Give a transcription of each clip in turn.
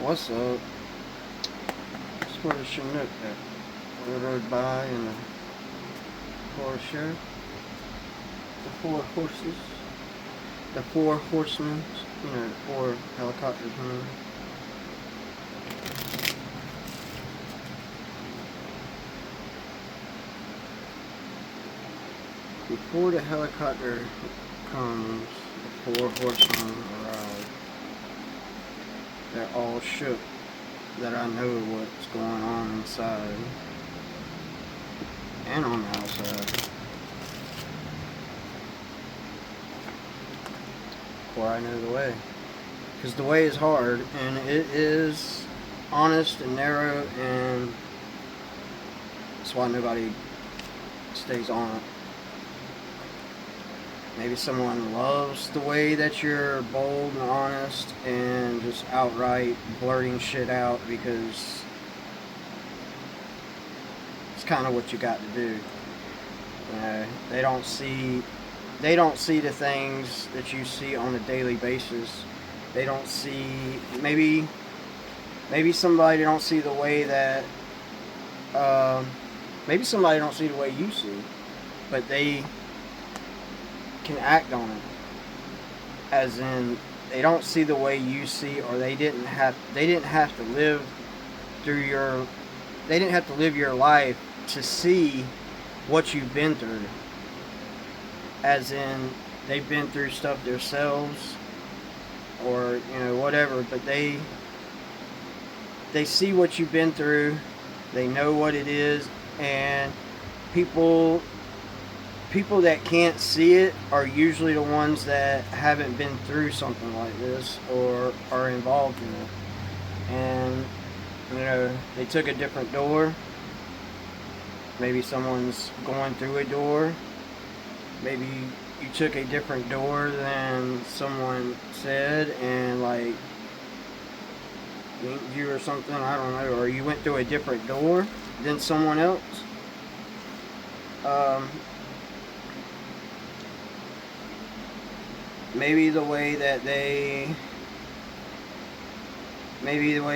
What's up? Just for the Chinook that we rode by in the horse show. The four horses. The four horsemen. The four helicopters. Before the helicopter comes, the four horsemen arrive. They're all shook that I know what's going on inside and on the outside. Before I know the way. Because the way is hard, and it is honest and narrow, and that's why nobody stays on it. Maybe someone loves the way that you're bold and honest and just outright blurting shit out because it's kind of what you got to do. They don't see the things that you see on a daily basis. They don't see maybe somebody don't see the way that maybe somebody don't see the way you see, but they can act on it. As in, they don't see the way you see, or they didn't have to live your life to see what you've been through. As in, they've been through stuff themselves, or whatever, but they see what you've been through. They know what it is, and people that can't see it are usually the ones that haven't been through something like this or are involved in it. And they took a different door. Maybe someone's going through a door. Maybe you took a different door than someone said and linked you or something, I don't know, or you went through a different door than someone else. Maybe the way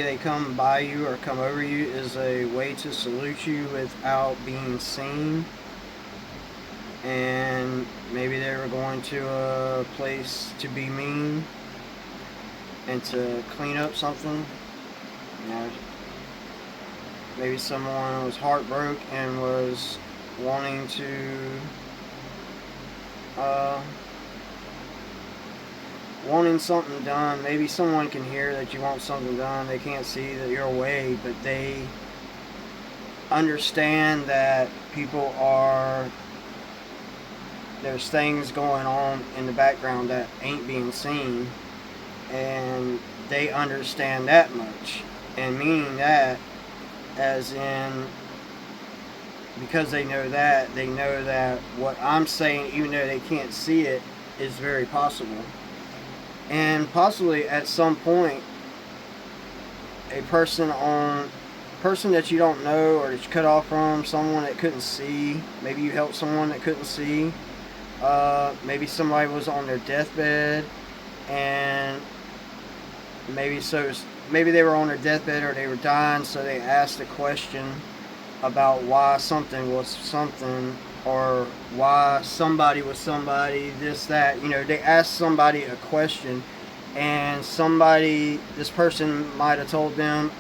they come by you or come over you is a way to salute you without being seen. And maybe they were going to a place to be mean and to clean up something. Maybe someone was heartbroken and was wanting to wanting something done. Maybe someone can hear that you want something done. They can't see that you're away, but they understand that there's things going on in the background that ain't being seen, and they understand that much. And meaning that, as in, because they know that what I'm saying, even though they can't see it, is very possible. And possibly at some point, a person that you don't know or that you cut off from, someone that couldn't see, maybe you helped someone that couldn't see, maybe somebody was on their deathbed, and maybe they were on their deathbed or they were dying, so they asked a question about why something was something, or why somebody was somebody, this, that. They asked somebody a question, and this person might have told them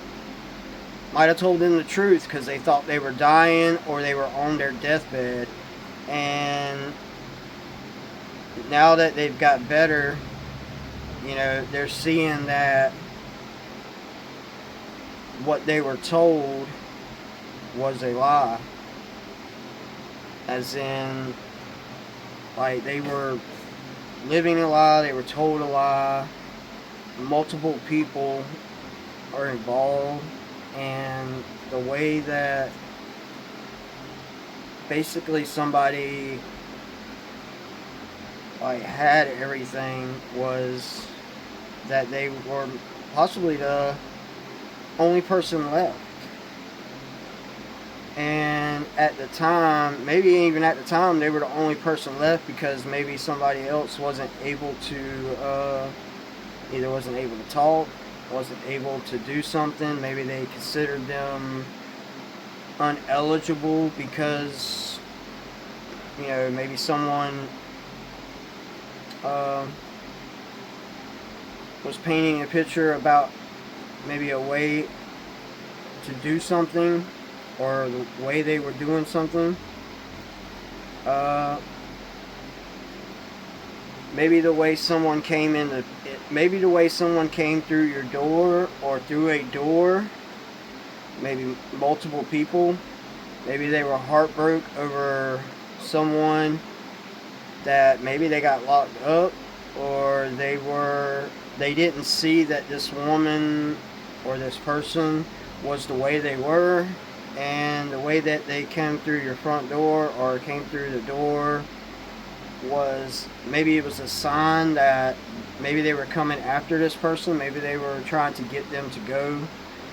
the truth because they thought they were dying or they were on their deathbed. And now that they've got better, they're seeing that what they were told was a lie. As in, they were living a lie, they were told a lie, multiple people are involved, and the way that basically somebody had everything was that they were possibly the only person left. And at the time, maybe even at the time, they were the only person left because maybe somebody else wasn't able to, either wasn't able to talk, wasn't able to do something. Maybe they considered them uneligible because, you know, maybe someone was painting a picture about maybe a way to do something, or the way they were doing something. Maybe the way someone came in maybe the way someone came through your door, or through a door, maybe multiple people. Maybe they were heartbroken over someone that maybe they got locked up, or they didn't see that this woman or this person was the way they were, and the way that they came through your front door or came through the door was, maybe it was a sign that maybe they were coming after this person. Maybe they were trying to get them to go,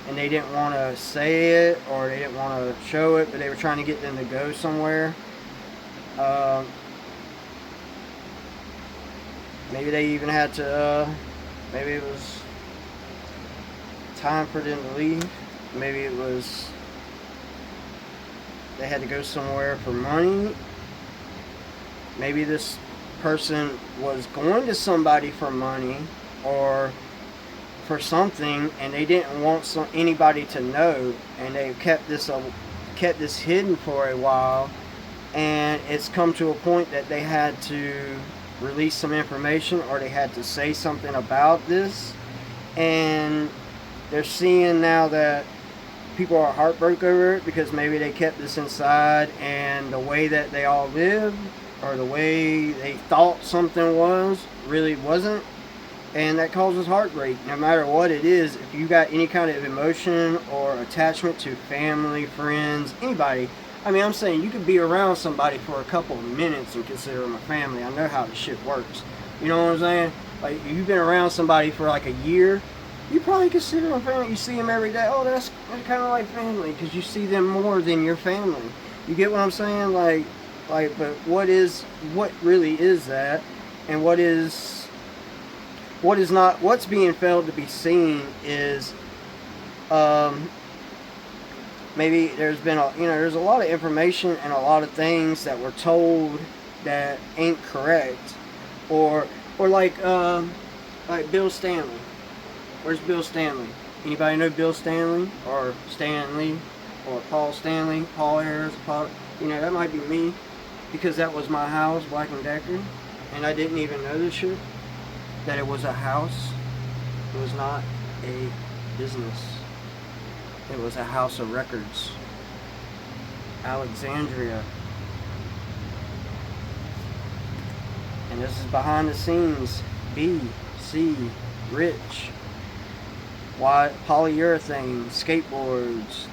and they didn't want to say it, or they didn't want to show it, but they were trying to get them to go somewhere. Maybe they even had to, maybe it was time for them to leave. Maybe it was they had to go somewhere for money. Maybe this person was going to somebody for money or for something, and they didn't want anybody to know, and they kept this hidden for a while, and it's come to a point that they had to release some information, or they had to say something about this, and they're seeing now that people are heartbroken over it because maybe they kept this inside, and the way that they all lived, or the way they thought something was, really wasn't. And that causes heartbreak. No matter what it is, if you got any kind of emotion or attachment to family, friends, anybody. I mean, I'm saying you could be around somebody for a couple of minutes and consider them a family. I know how this shit works. You know what I'm saying? Like, if you've been around somebody for like a year, you probably consider them family. You see them every day. Oh, that's kind of like family, because you see them more than your family. You get what I'm saying? Like, but what really is that, and what's not, what's being failed to be seen is, maybe there's been there's a lot of information and a lot of things that were told that ain't correct, or like Bill Stanley. Where's Bill Stanley? Anybody know Bill Stanley, or Stanley, or Paul Stanley, Paul Harris, that might be me, because that was my house, Black & Decker, and I didn't even know this shit, that it was a house. It was not a business. It was a house of records. Alexandria. And this is behind the scenes. B, C, Rich. Why, polyurethane, skateboards,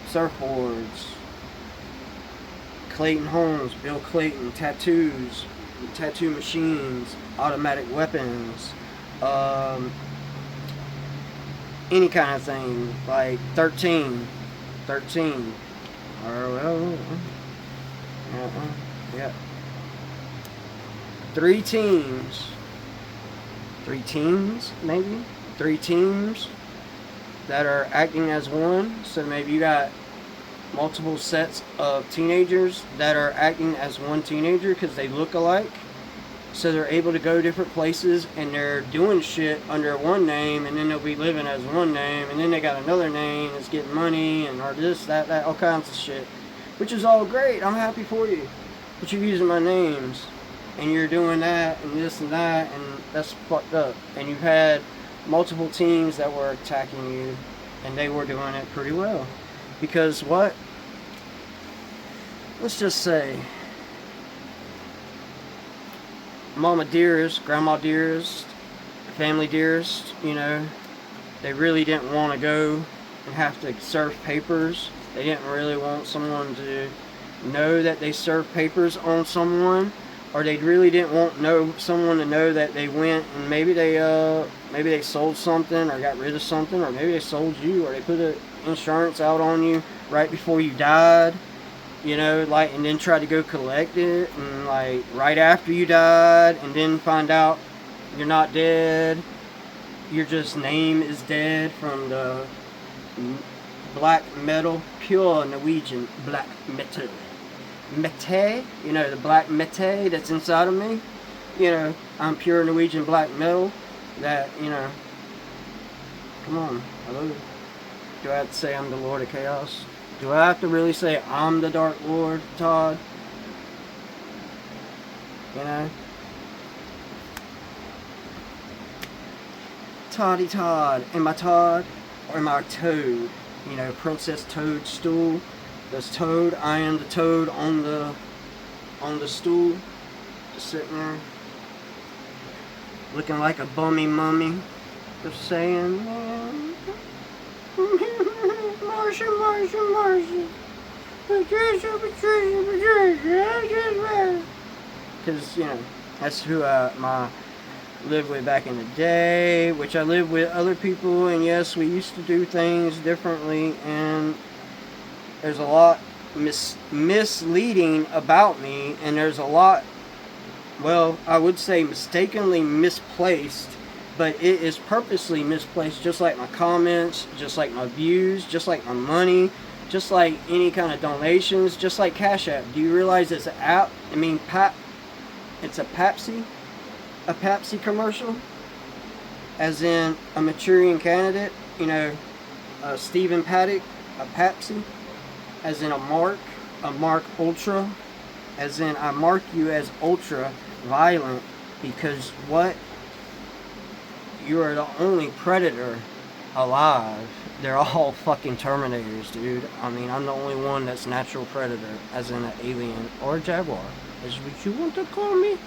surfboards, Clayton Homes, Bill Clayton, tattoos, tattoo machines, automatic weapons, any kind of thing, like 13, or well, yeah, three teams, maybe, 3 teams that are acting as one. So maybe you got multiple sets of teenagers that are acting as one teenager because they look alike. So they're able to go different places, and they're doing shit under one name, and then they'll be living as one name, and then they got another name that's getting money, and or this, that, all kinds of shit. Which is all great. I'm happy for you. But you're using my names, and you're doing that, and this and that, and that's fucked up. And you've had multiple teams that were attacking you, and they were doing it pretty well. Because what? Let's just say, Mama Dearest, Grandma Dearest, Family Dearest, they really didn't want to go and have to serve papers. They didn't really want someone to know that they served papers on someone, or they really didn't want someone to know that they went and maybe they sold something, or got rid of something, or maybe they sold you, or they put an insurance out on you right before you died. And then try to go collect it, and right after you died, and then find out you're not dead, your just name is dead from the black metal, pure Norwegian black metal. Mete, you know, the black mete that's inside of me. You know, I'm pure Norwegian black metal. That, you know, come on, hello. Do I have to say I'm the Lord of Chaos? Do I have to really say I'm the Dark Lord, Todd? You know? Toddy Todd. Am I Todd? Or am I a Toad? You know, Princess Toadstool. That's Toad. I am the Toad on the stool. Just sitting there. Looking like a bummy mummy. Just saying, man. Marcia, Marcia, Marcia. Patricia, Patricia, Patricia. Because, you know, that's who I lived with back in the day. Which I lived with other people. And yes, we used to do things differently. And there's a lot misleading about me. And there's a lot, well, I would say mistakenly misplaced. But it is purposely misplaced, just like my comments, just like my views, just like my money, just like any kind of donations, just like Cash App. Do you realize it's an app? I mean, it's a Pepsi commercial, as in a Manchurian Candidate, you know, Stephen Paddock, a Pepsi, as in a Mark Ultra, as in I mark you as ultra violent, because what? You are the only predator alive. They're all fucking Terminators, dude. I mean, I'm the only one that's natural predator, as in an alien or a jaguar, is what you want to call me.